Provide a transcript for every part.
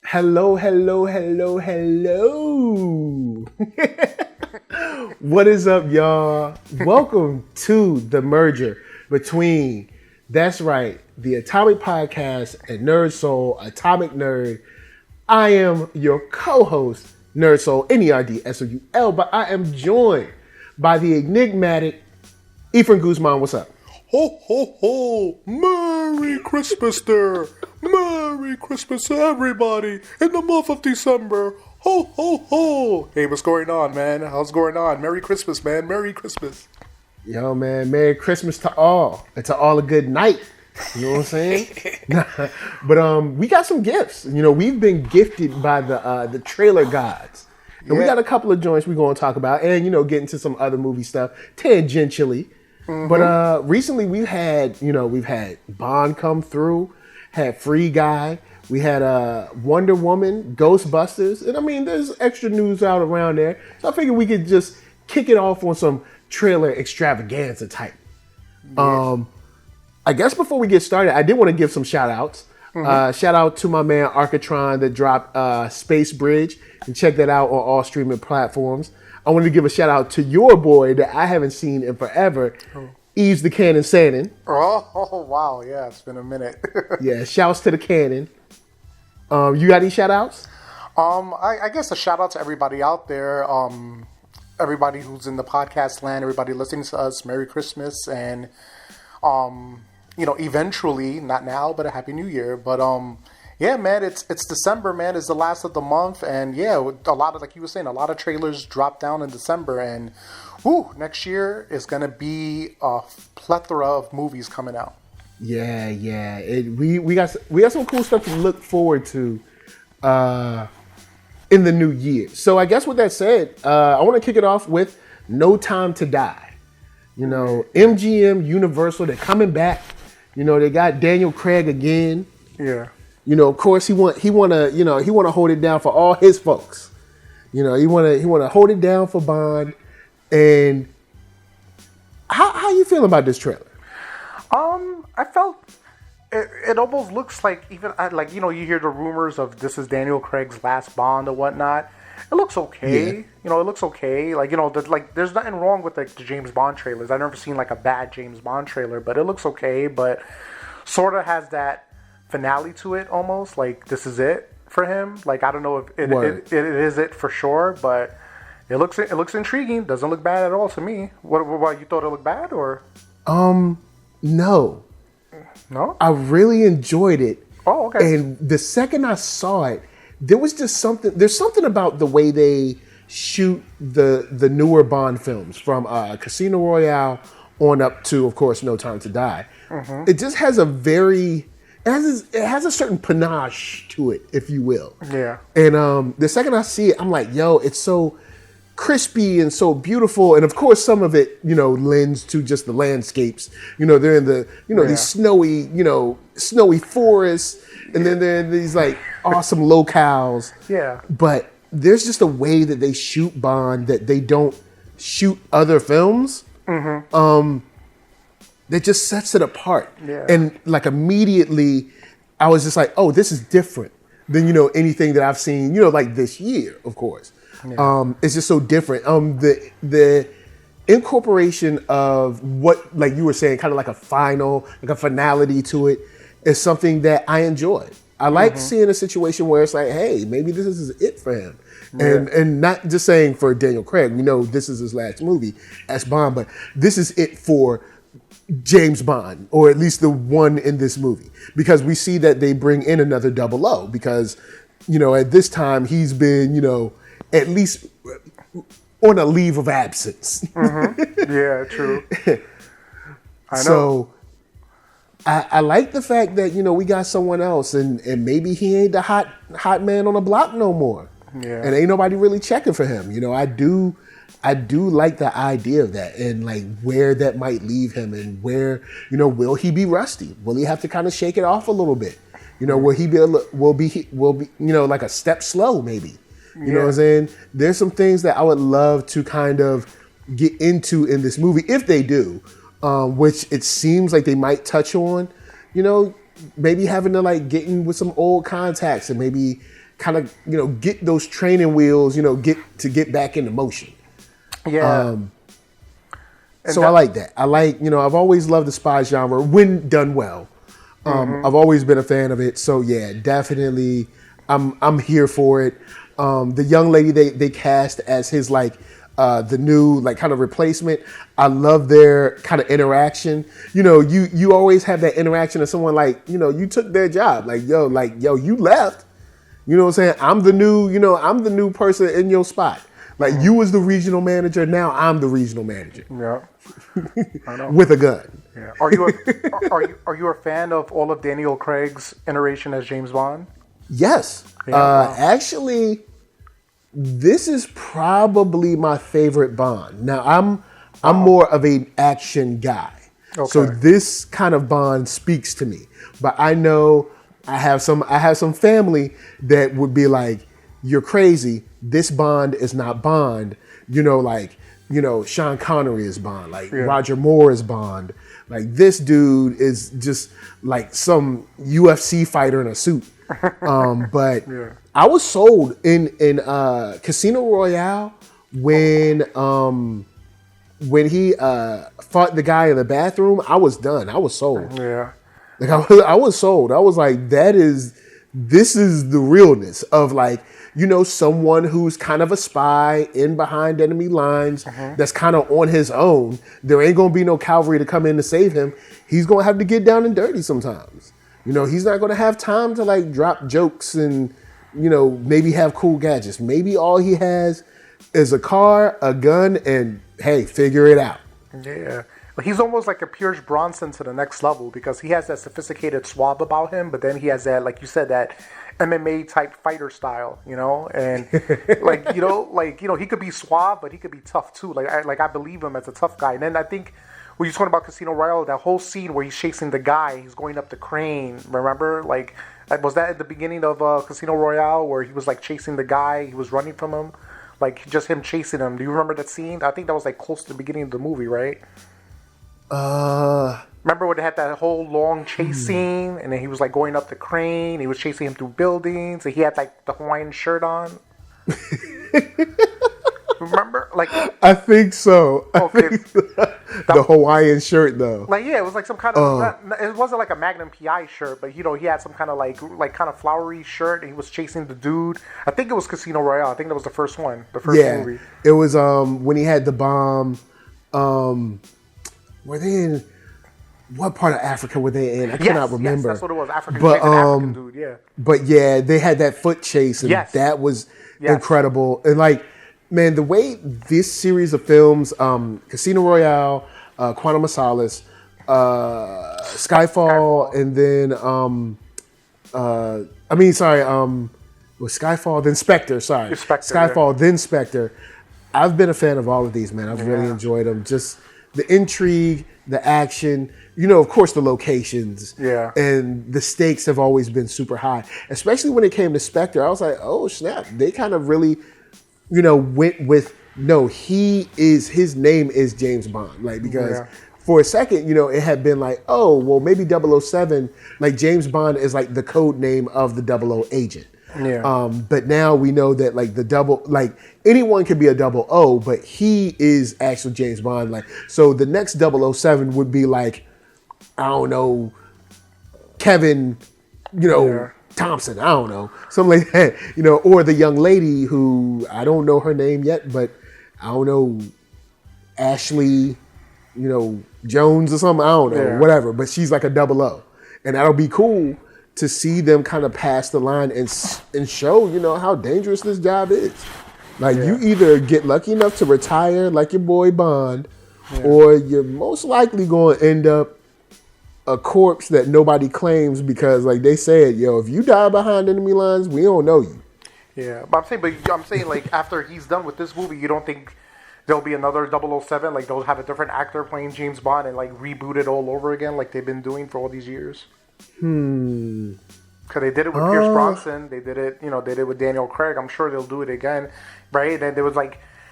Hello, hello, hello, hello. What is up, y'all? Welcome to the merger between, that's right, the Atomic Podcast and NERDSoul, Atomic Nerd. I am your co-host, NERDSoul, NERDSoul, but I am joined by the enigmatic Efren Guzman. What's up? Ho, ho, ho! Merry Christmas there! Merry Christmas to everybody in the month of December! Ho, ho, ho! Hey, what's going on, man? How's going on? Merry Christmas, man. Merry Christmas. Yo, man, Merry Christmas to all. And to all a good night. You know what I'm saying? But we got some gifts. You know, we've been gifted by the trailer gods. And we got a couple of joints we're going to talk about and, you know, get into some other movie stuff tangentially. Mm-hmm. But recently we've had Bond come through, had Free Guy, we had Wonder Woman, Ghostbusters, and I mean there's extra news out around there. So I figured we could just kick it off on some trailer extravaganza type. Yeah. I guess before we get started, I did want to give some shout outs. Mm-hmm. Shout out to my man Arcatron that dropped Space Bridge, and check that out on all streaming platforms. I wanted to give a shout out to your boy that I haven't seen in forever, Eves the Cannon Sannon. Oh, wow. Yeah, it's been a minute. Yeah, shouts to the Cannon. You got any shout outs? I guess a shout out to everybody out there. Everybody who's in the podcast land, everybody listening to us, Merry Christmas. And, you know, eventually, not now, but a Happy New Year. But, yeah, man, it's December, man. It's the last of the month. And, yeah, a lot of, like you were saying, a lot of trailers drop down in December. And, whew, next year is going to be a plethora of movies coming out. Yeah. We got some cool stuff to look forward to in the new year. So I guess with that said, I want to kick it off with No Time to Die. You know, MGM, Universal, they're coming back. You know, they got Daniel Craig again. Yeah. You know, of course, he want to hold it down for all his folks. You know, he want to hold it down for Bond. And how you feeling about this trailer? I felt it almost looks like even like you know you hear the rumors of this is Daniel Craig's last Bond or whatnot. It looks okay. Yeah. You know, it looks okay. Like you know, there's nothing wrong with like the James Bond trailers. I've never seen like a bad James Bond trailer, but it looks okay. But sort of has that finale to it almost. Like this is it for him. Like I don't know if it is it for sure, but it looks intriguing. Doesn't look bad at all to me. What you thought it looked bad or? No. No? I really enjoyed it. Oh, okay. And the second I saw it, there was just something. There's something about the way they shoot the newer Bond films from Casino Royale on up to, of course, No Time to Die. Mm-hmm. It just has it has a certain panache to it, if you will. Yeah. And the second I see it, I'm like, yo, it's so crispy and so beautiful, and of course some of it, you know, lends to just the landscapes. You know, they're in the, you know, these snowy forests, and then they're in these like awesome locales. Yeah. But there's just a way that they shoot Bond that they don't shoot other films. Mm-hmm. That just sets it apart. Yeah. And like immediately, I was just like, oh, this is different than anything that I've seen. You know, like this year, of course. Yeah. It's just so different. The incorporation of what, like you were saying, kind of like a finality to it is something that I enjoyed. I like seeing a situation where it's like, hey, maybe this is it for him. Yeah. And not just saying for Daniel Craig, we know this is his last movie as Bond, but this is it for James Bond, or at least the one in this movie. Because we see that they bring in another 00, because, you know, at this time he's been, you know, at least on a leave of absence. Mm-hmm. Yeah, true. I know. So I like the fact that, you know, we got someone else, and maybe he ain't the hot man on the block no more. Yeah. And ain't nobody really checking for him. You know, I do like the idea of that, and like where that might leave him, and where, you know, will he be rusty? Will he have to kind of shake it off a little bit? You know, will he will be, you know, like a step slow maybe? You know what I'm saying? There's some things that I would love to kind of get into in this movie, if they do, which it seems like they might touch on, you know, maybe having to like get in with some old contacts and maybe kind of, get those training wheels, get back into motion. Yeah. So I like that. I like, I've always loved the spy genre when done well. I've always been a fan of it. So yeah, definitely I'm here for it. The young lady they cast as his the new kind of replacement. I love their kind of interaction. You always have that interaction of someone you took their job. Yo, you left. You know what I'm saying? I'm the new person in your spot. You was the regional manager, now I'm the regional manager. Yeah. I know. With a gun. Yeah. Are you a fan of all of Daniel Craig's iteration as James Bond? Yes. Yeah, wow. Actually, this is probably my favorite Bond. Now I'm more of an action guy. Okay. So this kind of Bond speaks to me. But I know I have some family that would be like, you're crazy. This Bond is not Bond. Sean Connery is Bond. Roger Moore is Bond. This dude is just some UFC fighter in a suit. But yeah. I was sold in Casino Royale when he fought the guy in the bathroom. I was done. I was sold. Yeah. I was sold. I was like, this is the realness of someone who's kind of a spy in behind enemy lines that's kind of on his own. There ain't gonna be no cavalry to come in to save him. He's gonna have to get down and dirty sometimes. He's not gonna have time to drop jokes and maybe have cool gadgets. Maybe all he has is a car, a gun, and hey, figure it out. Yeah. He's almost like a Pierce Bronson to the next level because he has that sophisticated swab about him, but then he has that, like you said, that MMA type fighter style, and he could be suave, but he could be tough too. I believe him as a tough guy. And then I think when you're talking about Casino Royale, that whole scene where he's chasing the guy, he's going up the crane. Remember, was that at the beginning of Casino Royale where he was chasing the guy, he was running from him, just him chasing him? Do you remember that scene? I think that was close to the beginning of the movie, right? Remember when they had that whole long chase scene, and then he was going up the crane, he was chasing him through buildings, and he had the Hawaiian shirt on? Remember? I think so. Okay. The Hawaiian shirt though. It was some kind of, it wasn't a Magnum PI shirt, but he had some kind of kind of flowery shirt, and he was chasing the dude. I think it was Casino Royale. I think that was the first one, the first movie. It was when he had the bomb. Were they in what part of Africa were they in? I cannot remember. Yes, that's what it was. African dude, yeah. But yeah, they had that foot chase, and that was incredible. And man, the way this series of films, Casino Royale, Quantum of Solace, Skyfall, and then was Skyfall, then Spectre. Sorry, Skyfall, then Spectre. I've been a fan of all of these, man. I've really enjoyed them. Just the intrigue, the action, of course, the locations. Yeah. And the stakes have always been super high. Especially when it came to Spectre, I was like, oh, snap. They kind of really, went with, no, his name is James Bond. Because for a second, it had been oh, well, maybe 007, James Bond is the code name of the 00 agent. Yeah. But now we know that the double, anyone can be a 00, but he is actually James Bond. So the next 007 would be I don't know, Kevin, Thompson. I don't know, something like that. Or the young lady who I don't know her name yet, but I don't know, Ashley, Jones or something. I don't know, whatever. But she's a 00, and that'll be cool to see them kind of pass the line and show, how dangerous this job is. You either get lucky enough to retire like your boy Bond, or you're most likely going to end up a corpse that nobody claims because, they said, if you die behind enemy lines, we don't know you. Yeah, but I'm saying, after he's done with this movie, you don't think there'll be another 007? They'll have a different actor playing James Bond and reboot it all over again, like they've been doing for all these years? Because they did it with Pierce Bronson, they did it with Daniel Craig. I'm sure they'll do it again, right? And there was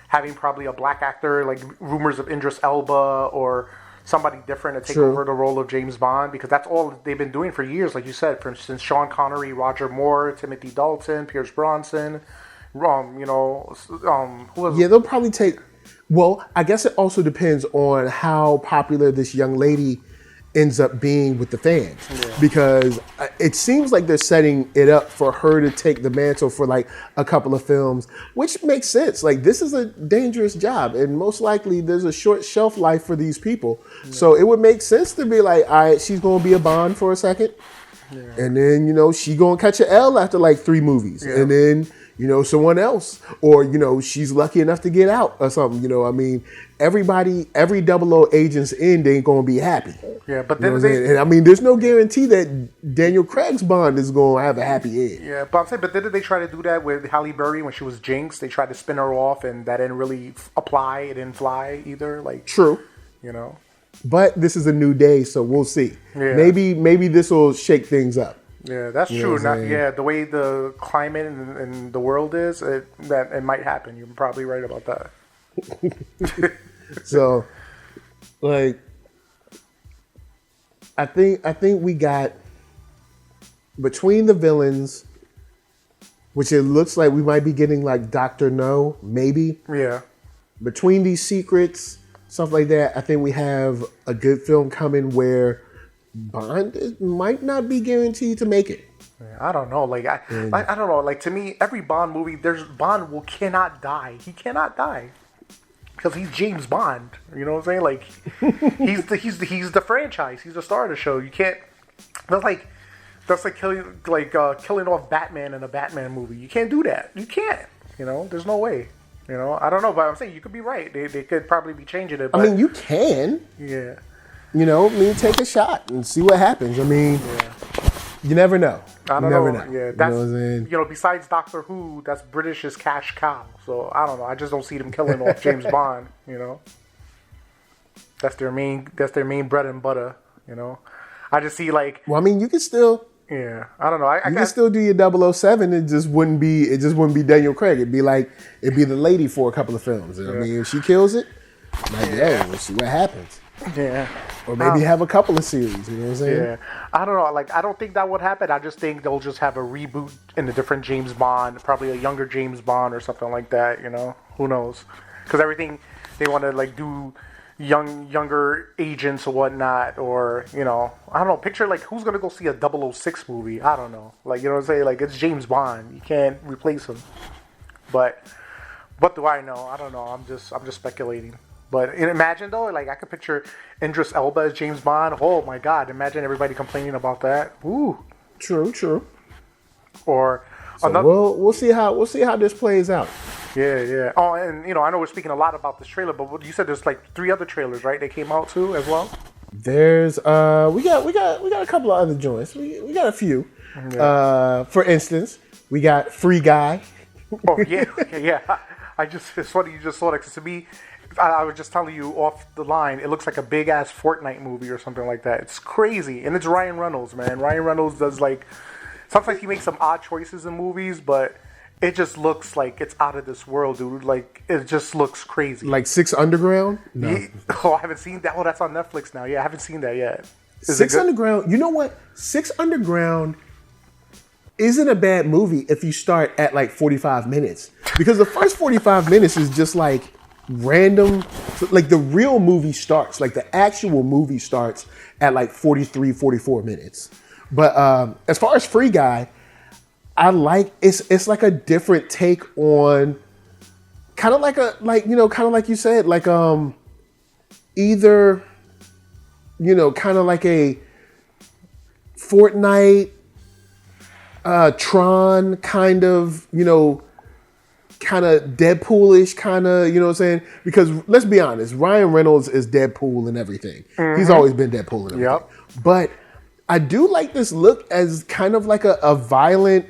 having probably a black actor, rumors of Idris Elba or somebody different to take over the role of James Bond, because that's all they've been doing for years, like you said, for instance, Sean Connery, Roger Moore, Timothy Dalton, Pierce Bronson, who was... Yeah, they'll probably take... Well, I guess it also depends on how popular this young lady ends up being with the fans, because it seems like they're setting it up for her to take the mantle for like a couple of films, which makes sense. Like, this is a dangerous job, and most likely there's a short shelf life for these people. So it would make sense to be like, all right, she's gonna be a Bond for a second, and then she gonna catch an L after like 3 movies, and then someone else, or she's lucky enough to get out or something. I mean, every 00 agent's end ain't gonna be happy. Yeah, but then and I mean, there's no guarantee that Daniel Craig's Bond is gonna have a happy end. Yeah, but I'm saying, but didn't they try to do that with Halle Berry when she was Jinx? They tried to spin her off, and that didn't really apply. It didn't fly either. Like, true. But this is a new day, so we'll see. Yeah. Maybe this will shake things up. Yeah, that's true. The way the climate and the world is, it might happen. You're probably right about that. So, like, I think we got, between the villains, which it looks like we might be getting like Dr. No, maybe. Yeah. Between these secrets, stuff like that, I think we have a good film coming where Bond might not be guaranteed to make it. I don't know. Like, I don't know. Like, to me, every Bond movie, Bond cannot die. He cannot die because he's James Bond. You know what I'm saying? Like, he's the franchise. He's the star of the show. You can't. That's like killing off Batman in a Batman movie. You can't do that. You can't. There's no way. I don't know, but I'm saying you could be right. They could probably be changing it. But, I mean, you can. Yeah. Take a shot and see what happens. I mean, you never know. I don't know. Yeah, that's besides Doctor Who, that's British's cash cow. So I don't know. I just don't see them killing off James Bond. That's their main bread and butter. I just see like. Well, I mean, you can still. Yeah, I don't know. You can still do your 007. It just wouldn't be Daniel Craig. It'd be the lady for a couple of films. I mean, if she kills it, we'll see what happens. Yeah. Or maybe have a couple of series, you know what I'm saying? Yeah. I don't know. Like, I don't think that would happen. I just think they'll just have a reboot in a different James Bond, probably a younger James Bond or something like that, Who knows? Because everything, they want to, like, do younger agents or whatnot, or, I don't know. Picture, like, who's going to go see a 006 movie? I don't know. Like, you know what I'm saying? Like, it's James Bond. You can't replace him. But what do I know? I don't know. I'm just speculating. But imagine, though, like, I could picture Idris Elba as James Bond. Oh, my God. Imagine everybody complaining about that. Ooh. True. Or another... We'll see how this plays out. Yeah. Oh, and, I know we're speaking a lot about this trailer, but you said there's, like, 3 other trailers, right? They came out, too, as well? There's, we got a couple of other joints. We got a few. Yeah. For instance, we got Free Guy. Oh, yeah. It's funny you just saw that, because to me... I was just telling you off the line, it looks like a big-ass Fortnite movie or something like that. It's crazy. And it's Ryan Reynolds, man. Ryan Reynolds does, like... Sometimes he makes some odd choices in movies, but it just looks like it's out of this world, dude. Like, it just looks crazy. Like 6 Underground? No. I haven't seen that. Oh, that's on Netflix now. Yeah, I haven't seen that yet. 6 Underground... You know what? 6 Underground isn't a bad movie if you start at, like, 45 minutes. Because the first 45 minutes is just, like... random, like the real movie starts, like the actual movie starts at like 43, 44 minutes. But as far as Free Guy, I like it's like a different take on kind of like you said, like either kind of like a Fortnite, Tron kind of, kind of Deadpoolish, kind of, you know what I'm saying? Because let's be honest, Ryan Reynolds is Deadpool and everything. Mm-hmm. He's always been Deadpool and everything. Yep. But I do like this look as kind of like a violent,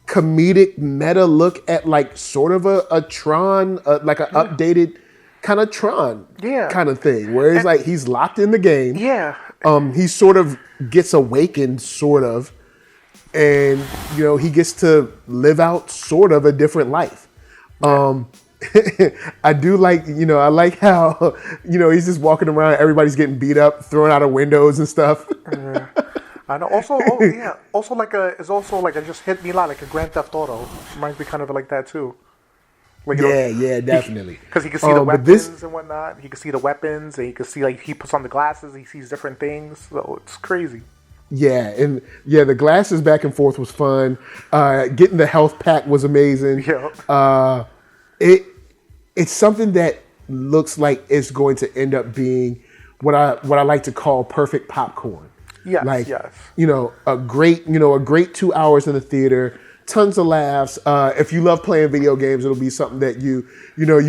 comedic meta look at like sort of a Tron, like an updated kind of Tron kind of thing, where it's like he's locked in the game. Yeah. He sort of gets awakened, sort of. And, he gets to live out sort of a different life. I do like, I like how, he's just walking around, everybody's getting beat up, thrown out of windows and stuff. Yeah. I know. Also, also it's also like it just hit me a lot, like a Grand Theft Auto. Reminds me kind of like that too. Like, yeah, definitely. Because he can see the weapons and whatnot. He can see the weapons, and he can see like he puts on the glasses, he sees different things. So it's crazy. Yeah, and the glasses back and forth was fun. Getting the health pack was amazing. Yeah. It's something that looks like it's going to end up being what I like to call perfect popcorn. Yes, yes. A great 2 hours in the theater, tons of laughs. If you love playing video games, it'll be something that you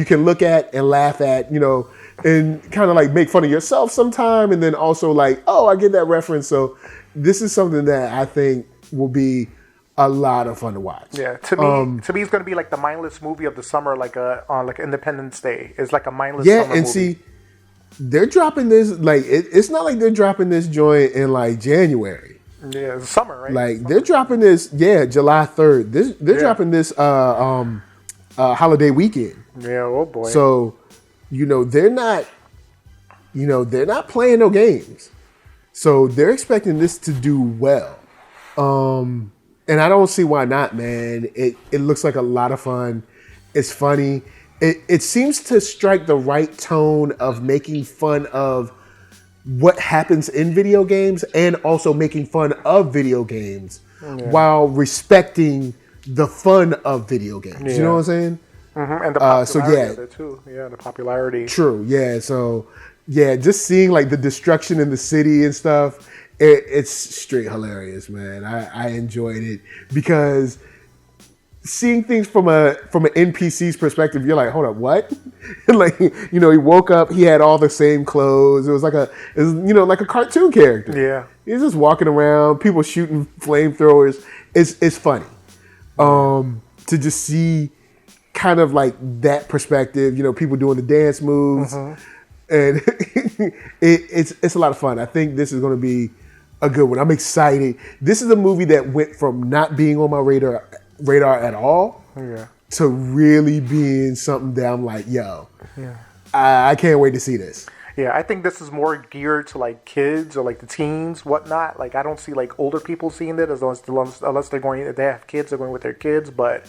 can look at and laugh at, and kind of like make fun of yourself sometime, and then also like, oh, I get that reference. So this is something that I think will be a lot of fun to watch. Yeah, to me, it's going to be like the mindless movie of the summer, like on like Independence Day. It's like a mindless summer movie. Yeah, and see, they're dropping this like it's not like they're dropping this joint in like January. Yeah, it's summer, right? Like they're dropping this, July 3rd. They're dropping this holiday weekend. Yeah, oh boy. So, they're not playing no games. So they're expecting this to do well. And I don't see why not, man. It looks like a lot of fun. It's funny. It seems to strike the right tone of making fun of what happens in video games and also making fun of video games while respecting the fun of video games. Yeah. You know what I'm saying? Mm-hmm. And the popularity of it too. Yeah, the popularity. True. Yeah. So, just seeing like the destruction in the city and stuff, it's straight hilarious, man. I enjoyed it because seeing things from an NPC's perspective, you're like, hold up, what? Like, he woke up, he had all the same clothes. It was like like a cartoon character. Yeah. He's just walking around, people shooting flamethrowers. It's funny. To just see kind of like that perspective, people doing the dance moves. Mm-hmm. And it's a lot of fun. I think this is going to be a good one. I'm excited. This is a movie that went from not being on my radar at all to really being something that I'm like, yo, I can't wait to see this. Yeah, I think this is more geared to like kids or like the teens, whatnot. Like I don't see like older people seeing it unless they're going, if they have kids, they're going with their kids. But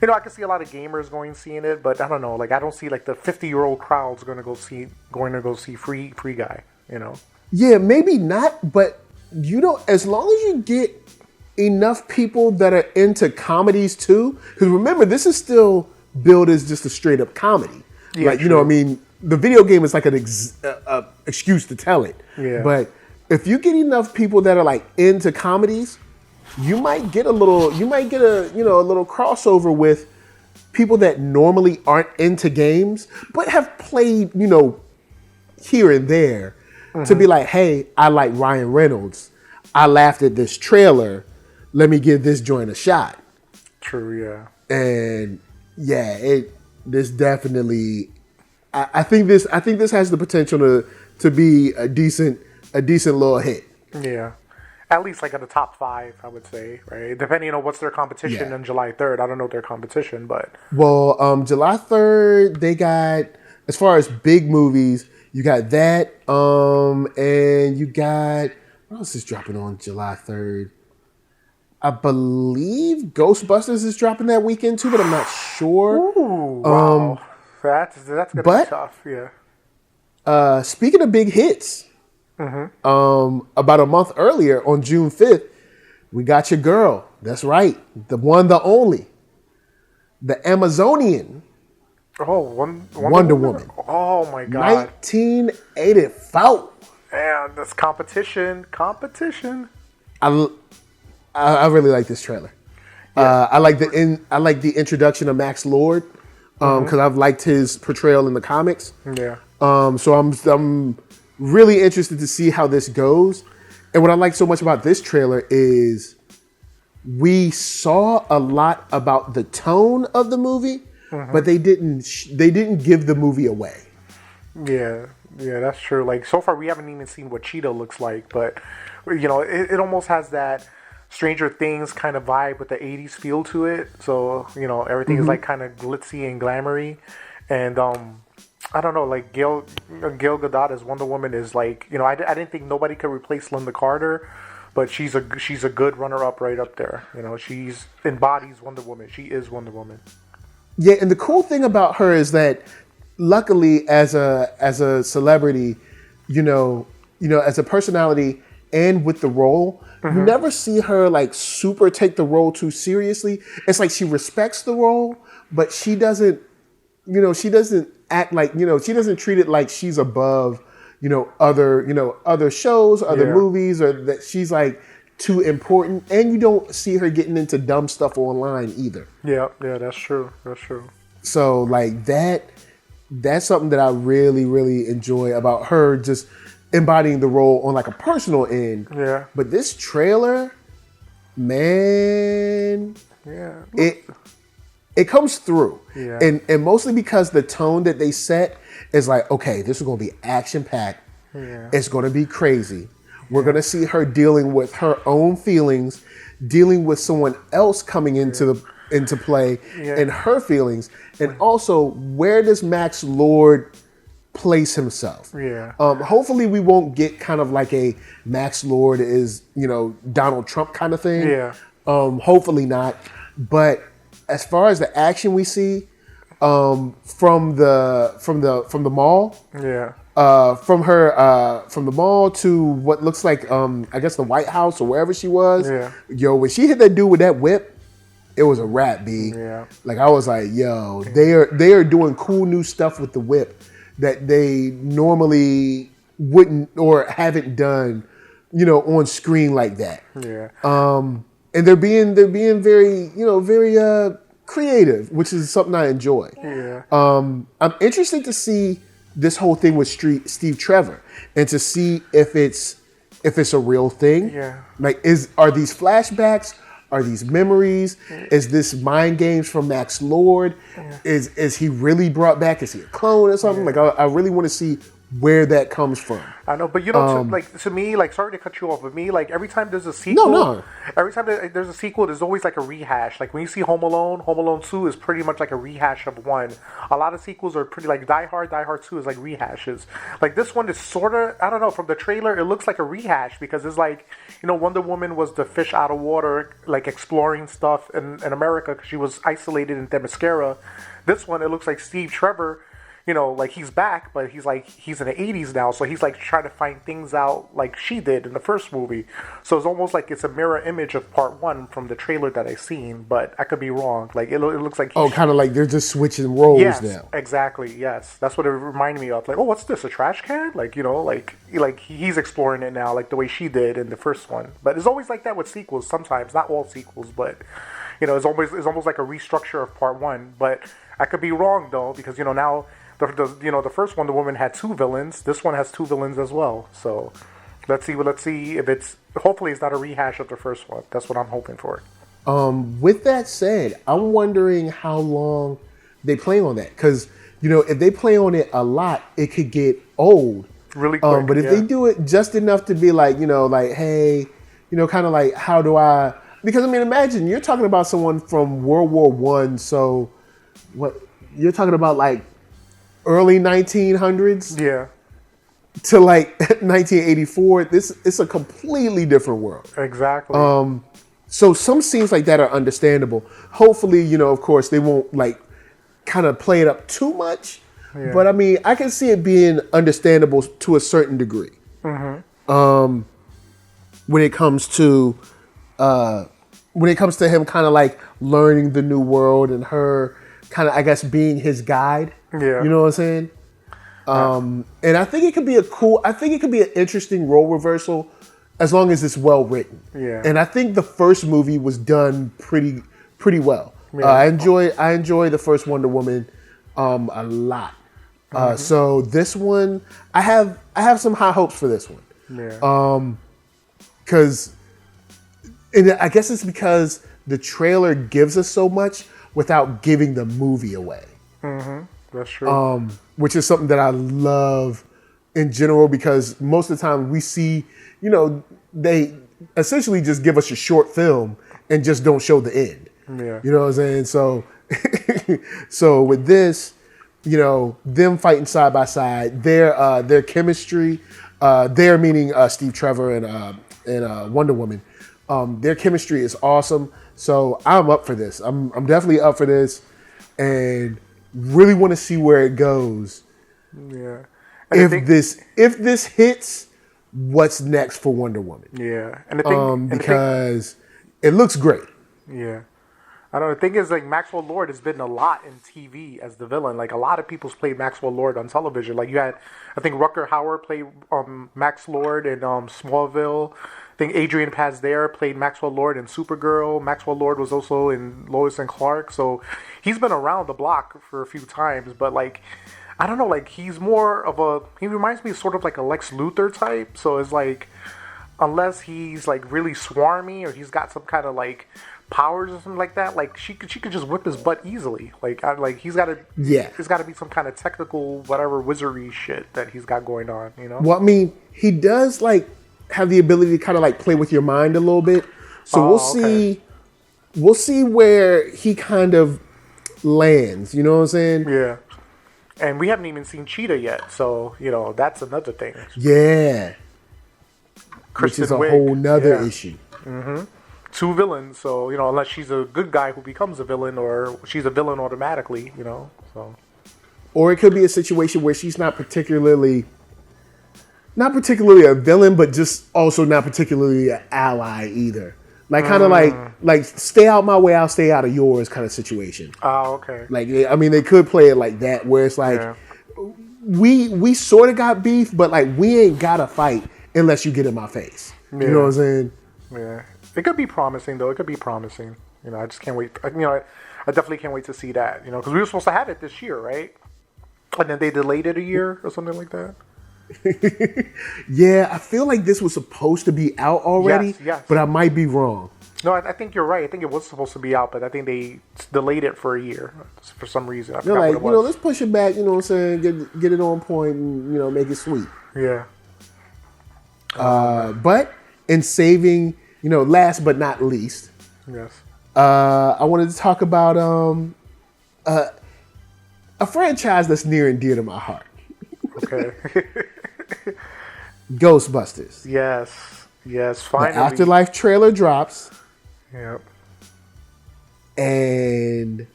I can see a lot of gamers seeing it. But I don't know. Like I don't see like the 50-year-old crowd's going to go see Free Guy. Yeah, maybe not. But as long as you get enough people that are into comedies too, because remember, this is still billed as just a straight up comedy. Yeah, like, I mean, the video game is like an excuse to tell it. Yeah. But if you get enough people that are like into comedies, you might get a little crossover with people that normally aren't into games, but have played, here and there to be like, hey, I like Ryan Reynolds. I laughed at this trailer. Let me give this joint a shot. True, yeah. And this definitely, I think this has the potential to be a decent little hit. Yeah. At least like in the top 5, I would say, right? Depending on what's their competition on July 3rd. I don't know their competition, but. Well, July 3rd, they got, as far as big movies, you got that, and you got, what else is dropping on July 3rd? I believe Ghostbusters is dropping that weekend too, but I'm not sure. Ooh, wow. That's going to be tough, yeah. Speaking of big hits, about a month earlier on June 5th, we got your girl. That's right. The one, the only. The Amazonian. Oh, Wonder Woman. Oh, my God. 1984. Man, that's competition. I really like this trailer. Yeah. I like the introduction of Max Lord because I've liked his portrayal in the comics. Yeah. So I'm really interested to see how this goes. And what I like so much about this trailer is we saw a lot about the tone of the movie, but they didn't give the movie away. Yeah, that's true. Like so far, we haven't even seen what Cheetah looks like, but it almost has that Stranger Things kind of vibe with the 80s feel to it. So, everything is like kind of glitzy and glamoury. And I don't know, like Gail Gadot as Wonder Woman is like, I didn't think nobody could replace Linda Carter, but she's a good runner-up right up there. She's embodies Wonder Woman. She is Wonder Woman. Yeah, and the cool thing about her is that luckily as a celebrity, as a personality and with the role, you never see her like super take the role too seriously. It's like she respects the role, but she doesn't act like, she doesn't treat it like she's above, other shows, other movies, or that she's like too important. And you don't see her getting into dumb stuff online either. Yeah, that's true. So like that's something that I really, really enjoy about her, just embodying the role on like a personal end. Yeah. But this trailer, man, it comes through. Yeah. And mostly because the tone that they set is like, okay, this is going to be action-packed. Yeah. It's going to be crazy. We're going to see her dealing with her own feelings, dealing with someone else coming into play and her feelings. And also, where does Max Lord place himself? Yeah. Hopefully we won't get kind of like a Max Lord is, Donald Trump kind of thing. Yeah. Hopefully not. But as far as the action we see from the mall, from the mall to what looks like I guess the White House or wherever she was. Yeah. When she hit that dude with that whip, it was a wrap, B. Yeah. Like I was like, they are doing cool new stuff with the whip that they normally wouldn't or haven't done, on screen like that. Yeah. And they're being very, very creative, which is something I enjoy. Yeah. I'm interested to see this whole thing with Steve Trevor and to see if it's a real thing. Yeah. Like, are these flashbacks? Are these memories? Is this mind games from Max Lord? Yeah. Is he really brought back? Is he a clone or something? Yeah. Like, I really want to see where that comes from. I know, but to me, like, sorry to cut you off, but me, like, every time there's a sequel, every time there's a sequel, there's always like a rehash. Like when you see Home Alone 2 is pretty much like a rehash of 1. A lot of sequels are pretty like Die Hard 2 is like rehashes. Like this one is sort of, I don't know, from the trailer, it looks like a rehash because it's like, Wonder Woman was the fish out of water, like exploring stuff in America because she was isolated in Themyscira. This one, it looks like Steve Trevor, like he's back, but he's in the 80s now, so he's like trying to find things out like she did in the first movie. So it's almost like it's a mirror image of part 1 from the trailer that I've seen, but I could be wrong. Like it looks like kind of like they're just switching roles now. Exactly. Yes, that's what it reminded me of. Like, oh, what's this? A trash can? Like like he's exploring it now, like the way she did in the first one. But it's always like that with sequels. Sometimes, not all sequels, but it's almost like a restructure of part 1. But I could be wrong though, because now. The first Wonder Woman had 2 villains. This one has 2 villains as well. So let's see if it's. Hopefully, it's not a rehash of the first one. That's what I'm hoping for. With that said, I'm wondering how long they play on that, because if they play on it a lot, it could get old really quick. But if they do it just enough to be like like, hey, kind of like, how do I? Because I mean, imagine you're talking about someone from World War I. So what you're talking about, like. Early 1900s, to like 1984. It's a completely different world. Exactly. So some scenes like that are understandable. Hopefully, of course, they won't like kind of play it up too much. Yeah. But I mean, I can see it being understandable to a certain degree. Mm-hmm. When it comes to him kind of like learning the new world and her kind of, I guess, being his guide. Yeah. You know what I'm saying? And I think it could be an interesting role reversal as long as it's well written. Yeah. And I think the first movie was done pretty well. Yeah. I enjoy the first Wonder Woman a lot. So this one, I have some high hopes for this one. Yeah. Because I guess it's because the trailer gives us so much without giving the movie away. Mm-hmm. That's true. Which is something that I love in general, because most of the time we see, essentially just give us a short film and just don't show the end. Yeah. You know what I'm saying? So, so with this, you know, them fighting side by side, their chemistry, their meaning Steve Trevor and Wonder Woman, their chemistry is awesome. So I'm up for this. I'm definitely up for this, and really want to see where it goes. Yeah. And if this hits, what's next for Wonder Woman? Yeah. And the thing, because it looks great. Yeah. I don't know. The thing is, like, Maxwell Lord has been a lot in TV as the villain. Like, a lot of people's played Maxwell Lord on television. Like, you had, I think, Rutger Hauer played Max Lord in Smallville. I think Adrian Pazdare played Maxwell Lord in Supergirl. Maxwell Lord was also in Lois and Clark. So he's been around the block for a few times. But, like, I don't know. Like, he's more of he reminds me sort of like a Lex Luthor type. So it's like, unless he's, like, really swarmy or he's got some kind of, like, powers or something like that, like she could just whip his butt easily. Like he's got to there's got to be some kind of technical whatever wizardry shit that he's got going on, you know. Well, I mean, he does like have the ability to kind of like play with your mind a little bit. So we'll see where he kind of lands. You know what I'm saying? Yeah. And we haven't even seen Cheetah yet, so you know that's another thing. Yeah. Kristen Which is a Wiig, whole nother issue. Mm-hmm. 2 villains, so you know, unless she's a good guy who becomes a villain, or she's a villain automatically, you know. So, or it could be a situation where she's not particularly a villain, but just also not particularly an ally either. Like kind of like stay out my way, I'll stay out of yours kind of situation. Oh, okay. Like I mean, they could play it like that, where it's like we sort of got beef, but like we ain't gotta fight unless you get in my face. You know what I'm saying? Yeah. It could be promising, though. It could be promising. You know, I just can't wait. You know, I definitely can't wait to see that. You know, because we were supposed to have it this year, right? And then they delayed it a year or something like that. Yeah, I feel like this was supposed to be out already, yes. But I might be wrong. No, I think you're right. I think it was supposed to be out, but I think they delayed it for a year for some reason. They're like, you know, let's push it back. You know what I'm saying? Get it on point and you know make it sweet. Yeah. But in saving. You know, last but not least, yes. I wanted to talk about a franchise that's near and dear to my heart. Okay. Ghostbusters. Yes, finally. The Afterlife trailer drops. Yep. And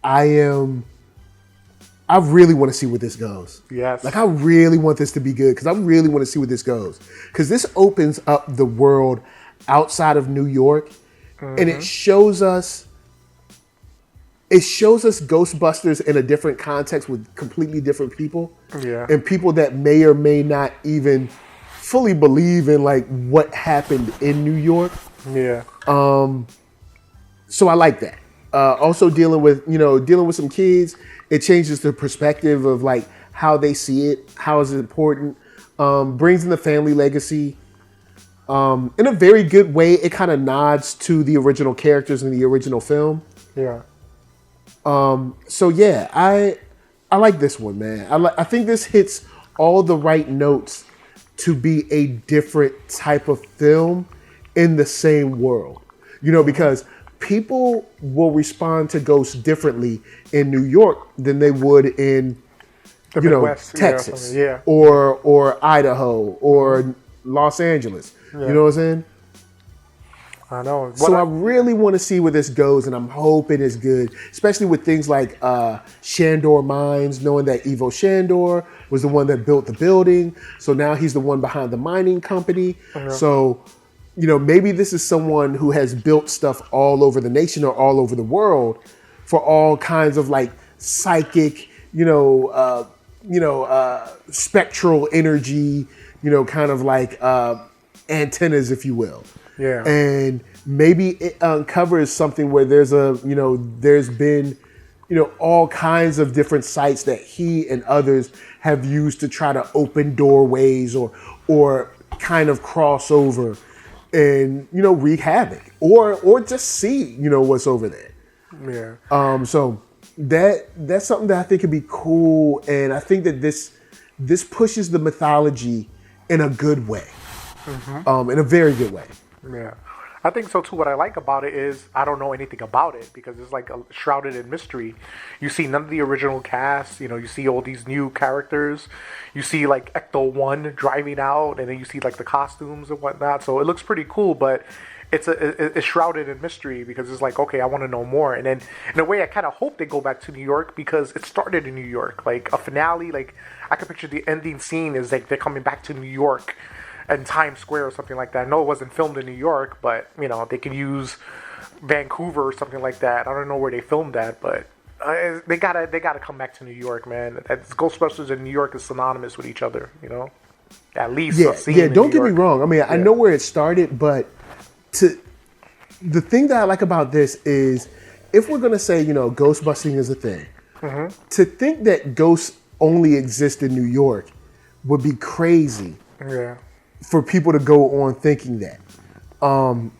I really want to see where this goes. Yes. Like, I really want this to be good because I really want to see where this goes. Because this opens up the world outside of New York, and it shows us Ghostbusters in a different context with completely different people. Yeah. And people that may or may not even fully believe in like what happened in New York. Yeah. So I like that. Also dealing with some kids, it changes the perspective of like how they see it, how is it important, brings in the family legacy. In a very good way, it kind of nods to the original characters in the original film. Yeah. So yeah, I like this one, man. I think this hits all the right notes to be a different type of film in the same world. You know, because people will respond to ghosts differently in New York than they would in the Midwest, Texas, or Idaho or Los Angeles. You know what I'm saying? I know. So I really want to see where this goes, and I'm hoping it's good, especially with things like Shandor Mines, knowing that Ivo Shandor was the one that built the building. So now he's the one behind the mining company. So, you know, maybe this is someone who has built stuff all over the nation or all over the world for all kinds of like psychic, spectral energy, kind of like antennas, if you will. Yeah. And maybe it uncovers something where there's been, all kinds of different sites that he and others have used to try to open doorways or kind of cross over and, wreak havoc or just see, what's over there. Yeah. So that's something that I think could be cool. And I think that this pushes the mythology in a good way. in a very good way. Yeah. I think so too. What I like about it is I don't know anything about it because it's like shrouded in mystery. You see none of the original cast. You know, you see all these new characters. You see like Ecto-1 driving out, and then you see like the costumes and whatnot. So it looks pretty cool, but it's shrouded in mystery because it's like, okay, I want to know more. And then in a way, I kind of hope they go back to New York because it started in New York. Like a finale, like I can picture the ending scene is like they're coming back to New York and Times Square or something like that. I know it wasn't filmed in New York, but you know they could use Vancouver or something like that. I don't know where they filmed that, but they gotta come back to New York, man. Ghostbusters and New York is synonymous with each other, you know. At least yeah. Don't get me wrong. I mean, I know where it started, but the thing that I like about this is if we're gonna say, you know, ghost busting is a thing, to think that ghosts only exist in New York would be crazy. Yeah. For people to go on thinking that.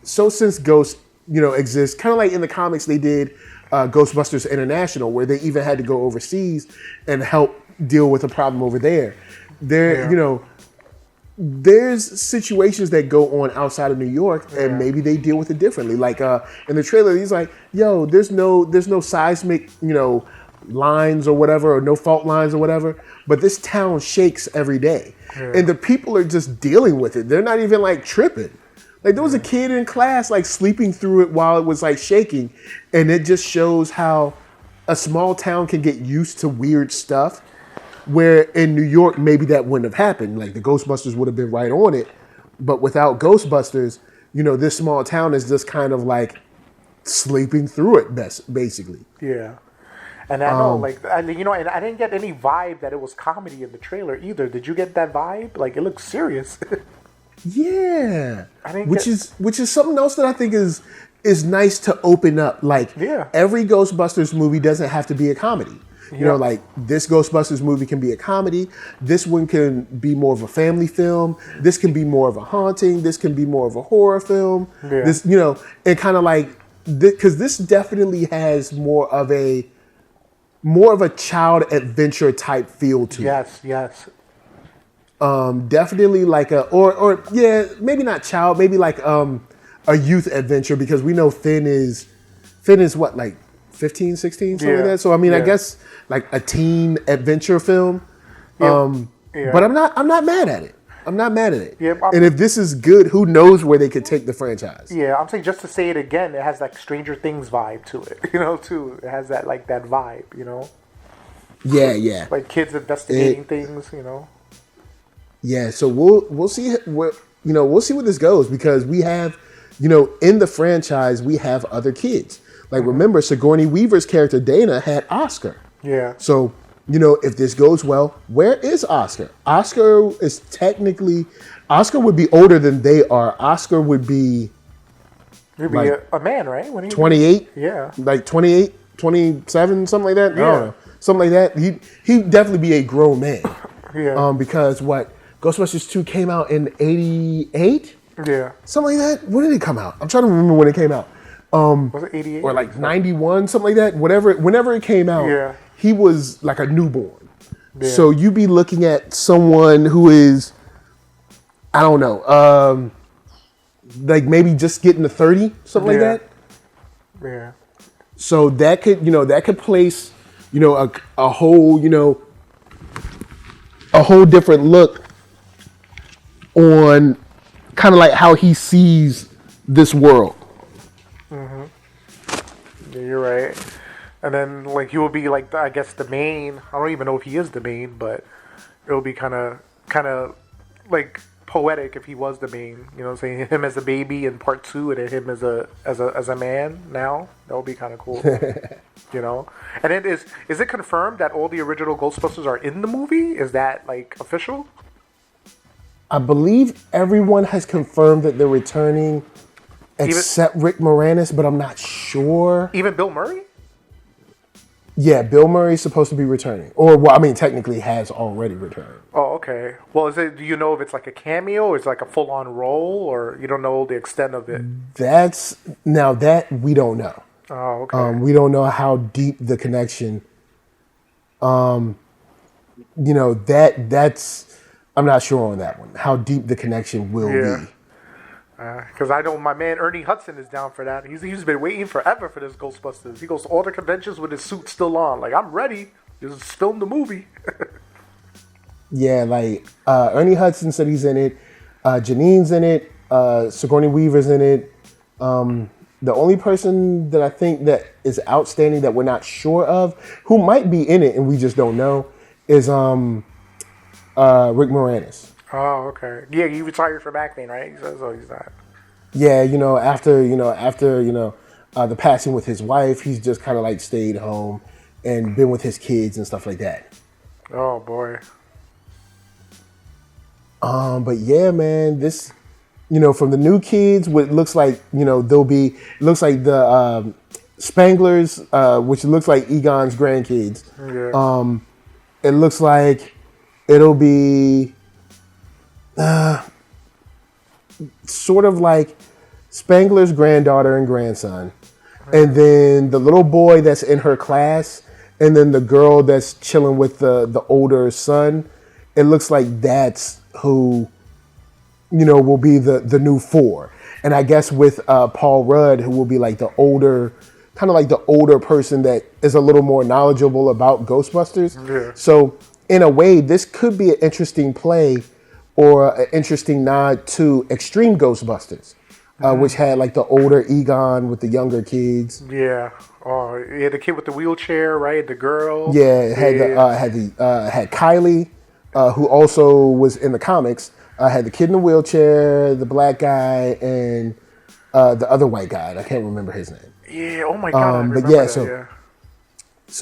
So since ghosts, you know, exist, kind of like in the comics they did Ghostbusters International, where they even had to go overseas and help deal with a problem over there. You know, there's situations that go on outside of New York, and maybe they deal with it differently. Like in the trailer, he's like, "Yo, there's no seismic, you know, lines or whatever, or no fault lines or whatever, but this town shakes every day." And the people are just dealing with it. They're not even like tripping. Like there was a kid in class like sleeping through it while it was like shaking. And it just shows how a small town can get used to weird stuff. Where in New York, maybe that wouldn't have happened. Like the Ghostbusters would have been right on it. But without Ghostbusters, you know, this small town is just kind of like sleeping through it, basically. Yeah. And I know, you know, and I didn't get any vibe that it was comedy in the trailer either. Did you get that vibe? Like, it looks serious. Yeah, which is something else that I think is nice to open up. Like, every Ghostbusters movie doesn't have to be a comedy. You know, like this Ghostbusters movie can be a comedy. This one can be more of a family film. This can be more of a haunting. This can be more of a horror film. Yeah. This, you know, and kind of like because this definitely has more of a child adventure type feel to it. Yes. Definitely like maybe not child, maybe like a youth adventure because we know Finn is what, like 15, 16, something like that. So I mean, I guess like a teen adventure film. But I'm not mad at it. I'm not mad at it. Yeah, and if this is good, who knows where they could take the franchise? Yeah, I'm saying just to say it again, it has like Stranger Things vibe to it, you know, too. It has that vibe, you know. Yeah. Like kids investigating things, you know. Yeah, so we'll see where this goes because we have, you know, in the franchise we have other kids. Like remember, Sigourney Weaver's character Dana had Oscar. Yeah. So, you know, if this goes well, where is Oscar? Oscar would be older than they are. Oscar would be like a man, right? When 28? Yeah. Like 28, 27, something like that? Yeah. I don't know. Something like that. He'd definitely be a grown man. Yeah. Because Ghostbusters 2 came out in 88? Yeah. Something like that? When did it come out? I'm trying to remember when it came out. Was it 88? Or like 91, something like that. Whenever it came out, he was like a newborn. Yeah. So you'd be looking at someone who is, I don't know, like maybe just getting to 30, something like that. Yeah. So that could place, you know, a whole different look on kind of like how he sees this world. Mm-hmm. Yeah, you're right. And then like he will be like, I guess the main. I don't even know if he is the main, but it'll be kind of like poetic if he was the main. You know, saying him as a baby in part 2, and then him as a man now. That would be kind of cool. You know. And then is it confirmed that all the original Ghostbusters are in the movie? Is that like official? I believe everyone has confirmed that they're returning, except Rick Moranis, but I'm not sure. Even Bill Murray? Yeah, Bill Murray's supposed to be returning. Or, well, I mean, technically has already returned. Oh, okay. Well, do you know if it's like a cameo, or it's like a full-on role, or you don't know the extent of it? That we don't know. Oh, okay. We don't know how deep the connection. You know, that's I'm not sure on that one. How deep the connection will be. Because I know my man Ernie Hudson is down for that. He's been waiting forever for this Ghostbusters. He goes to all the conventions with his suit still on. Like, I'm ready. Just film the movie. Yeah, like Ernie Hudson said he's in it. Janine's in it. Sigourney Weaver's in it. The only person that I think that is outstanding that we're not sure of, who might be in it and we just don't know, is Rick Moranis. Oh, okay. Yeah, he retired from acting, right? He says, he's not. Yeah, after the passing with his wife, he's just kind of like stayed home and been with his kids and stuff like that. Oh boy. But yeah, man, this, from the new kids, what looks like, looks like the Spanglers, which looks like Egon's grandkids. Yeah. It looks like it'll be sort of like Spangler's granddaughter and grandson. And then the little boy that's in her class, and then the girl that's chilling with the older son. It looks like that's who, will be the new four. And I guess with Paul Rudd, who will be like the older, kind of like the older person that is a little more knowledgeable about Ghostbusters. Yeah. So in a way, this could be an interesting play or an interesting nod to Extreme Ghostbusters, which had like the older Egon with the younger kids. Yeah. Oh, yeah, the kid with the wheelchair, right? The girl. Yeah, it had Kylie, who also was in the comics. Had the kid in the wheelchair, the black guy, and the other white guy. I can't remember his name. Yeah. Oh my god. But yeah, so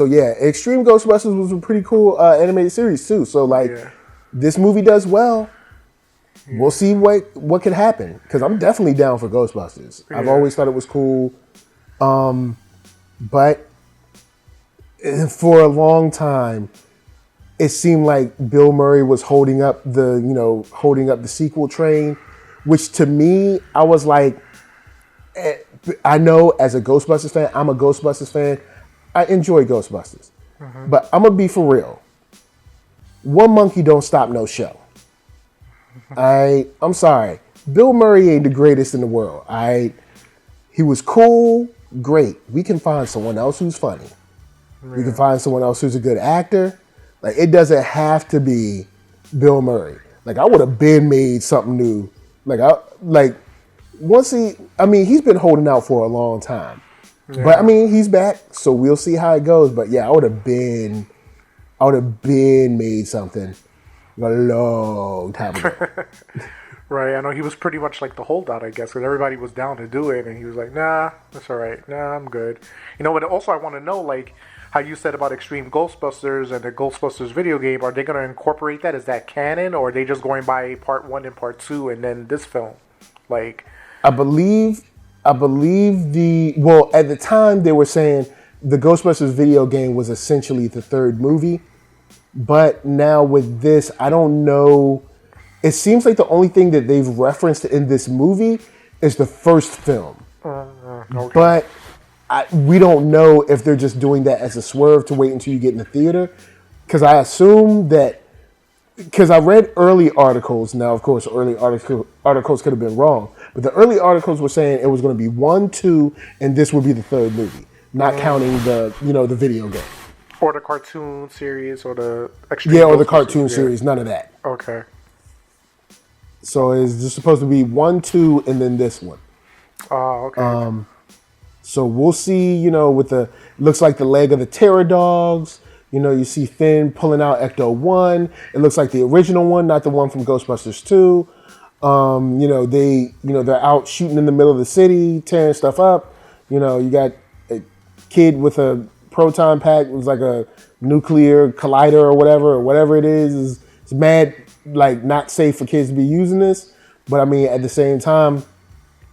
Extreme Ghostbusters was a pretty cool animated series too. So like, this movie does well. Yeah. We'll see what could happen, because I'm definitely down for Ghostbusters. Yeah. I've always thought it was cool, but for a long time, it seemed like Bill Murray was holding up the sequel train, which to me, I was like, I know as a Ghostbusters fan, I'm a Ghostbusters fan. I enjoy Ghostbusters, but I'm gonna be for real. One monkey don't stop no show. I'm sorry. Bill Murray ain't the greatest in the world. He was cool, great. We can find someone else who's funny. Yeah. We can find someone else who's a good actor. Like, it doesn't have to be Bill Murray. Like, I would have been made something new. He's been holding out for a long time. Yeah. But he's back, so we'll see how it goes. But yeah, I would have been made something a long time ago. Right, I know he was pretty much like the holdout, I guess, because everybody was down to do it, and he was like, nah, that's all right. Nah, I'm good. But also I want to know, like, how you said about Extreme Ghostbusters and the Ghostbusters video game, are they going to incorporate that? Is that canon, or are they just going by part 1 and part 2 and then this film? Like, I believe at the time they were saying the Ghostbusters video game was essentially the third movie. But now with this, I don't know. It seems like the only thing that they've referenced in this movie is the first film. Okay. But we don't know if they're just doing that as a swerve to wait until you get in the theater. Because I assume that, because I read early articles. Now, of course, early articles could have been wrong. But the early articles were saying it was going to be 1, 2, and this would be the third movie. Not counting the video game. Or the cartoon series, or the Extreme or the cartoon series. None of that. Okay. So it's just supposed to be 1, 2, and then this one. Oh, okay. So we'll see, looks like the leg of the Terror Dogs. You see Finn pulling out Ecto-1. It looks like the original one, not the one from Ghostbusters 2. They're out shooting in the middle of the city, tearing stuff up. You got a kid with a proton pack. It was like a nuclear collider or whatever it is. It's mad, like, not safe for kids to be using this. But at the same time,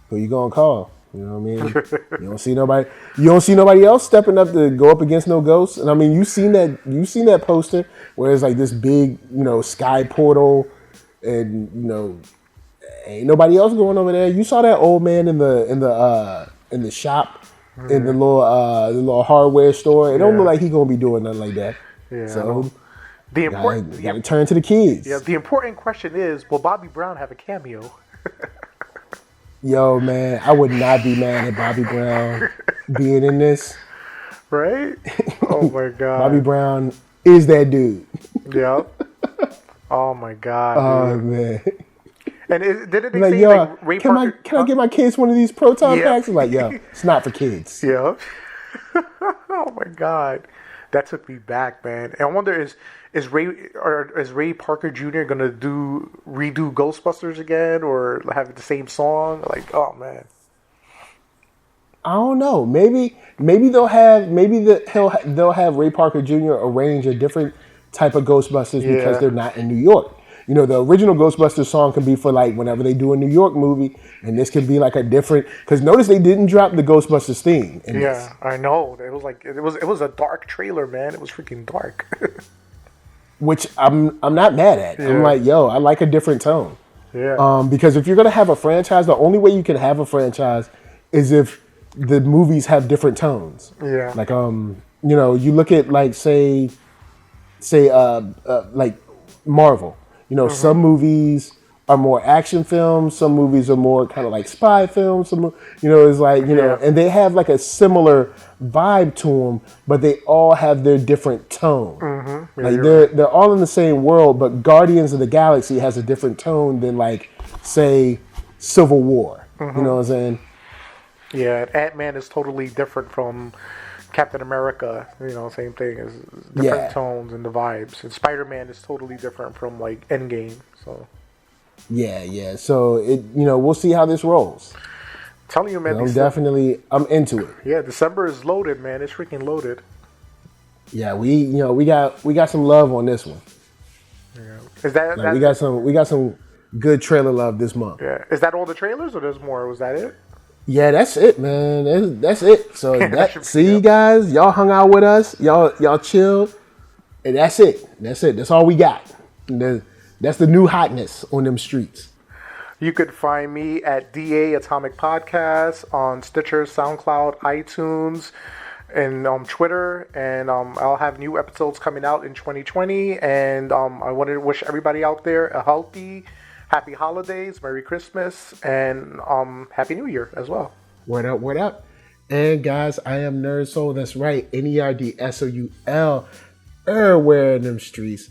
who you gonna call? You know what I mean? You don't see nobody else stepping up to go up against no ghosts. And you've seen that poster where it's like this big, sky portal, and ain't nobody else going over there. You saw that old man in the shop, in the little hardware store. It don't look like he gonna be doing nothing like that. Yeah. So The important, gotta turn to the kids. yeah, the important question is, will Bobby Brown have a cameo? Yo, man, I would not be mad at Bobby Brown being in this. Right? Oh my god. Bobby Brown is that dude. Yep. Oh my god. Oh Dude. man. And didn't they Like, say yo, like Ray can Parker? I get my kids one of these proton Yeah. packs? I'm like, yo, it's not for kids. Yeah. Oh my god, that took me back, man. And I wonder is Ray Parker Jr. gonna redo Ghostbusters again or have the same song? Like, oh man. I don't know. Maybe they'll have they'll have Ray Parker Jr. arrange a different type of Ghostbusters because they're not in New York. You know, the original Ghostbusters song can be for like whenever they do a New York movie, and this could be like a different. Because notice they didn't drop the Ghostbusters theme. In this. I know. It was like it was a dark trailer, man. It was freaking dark. Which I'm not mad at. Yeah. I'm like, yo, I like a different tone. Yeah. Because if you're gonna have a franchise, the only way you can have a franchise is if the movies have different tones. Yeah. Like you know, you look at like say like Marvel. You know, some movies are more action films. Some movies are more kind of like spy films. Some, you know, it's like, you know, and they have like a similar vibe to them, but they all have their different tone. Mm-hmm. Yeah, Like right. they're all in the same world, but Guardians of the Galaxy has a different tone than like, say, Civil War. Mm-hmm. You know what I'm saying? Yeah, Ant-Man is totally different from Captain America. You know, same thing. Is different Yeah. tones and the vibes. And Spider-Man is totally different from like Endgame. So Yeah. So we'll see how this rolls. telling you, man. I'm into it. Yeah, December is loaded, man. It's freaking loaded. Yeah, we got some love on this one. Yeah. Is that, Like, we got some good trailer love this month. yeah? Is that all the trailers, or there's more? Was that it? Yeah, that's it, man. That's it. So should be you it. guys, y'all hung out with us, y'all chilled, and that's it. That's all we got. That's the new hotness on them streets. You could find me at DA Atomic Podcast on Stitcher, SoundCloud, iTunes, and Twitter. And I'll have new episodes coming out in 2020. And I want to wish everybody out there a healthy, happy holidays, Merry Christmas, and Happy New Year as well. Word up. And guys, I am NERDSoul. That's right, NERDSoul. Everywhere in them streets.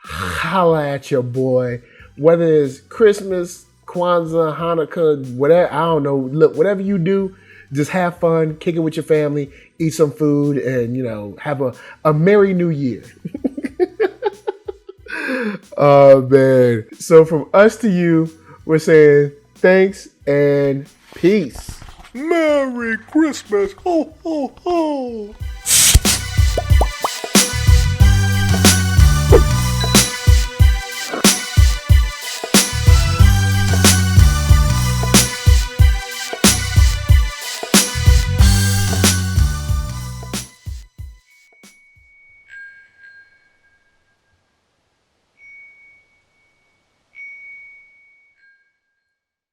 Holla at your boy. Whether it's Christmas, Kwanzaa, Hanukkah, whatever, I don't know. Look, whatever you do, just have fun, kick it with your family, eat some food, and, have a Merry New Year. Oh, man. So from us to you, we're saying thanks and peace. Merry Christmas. Ho, ho, ho.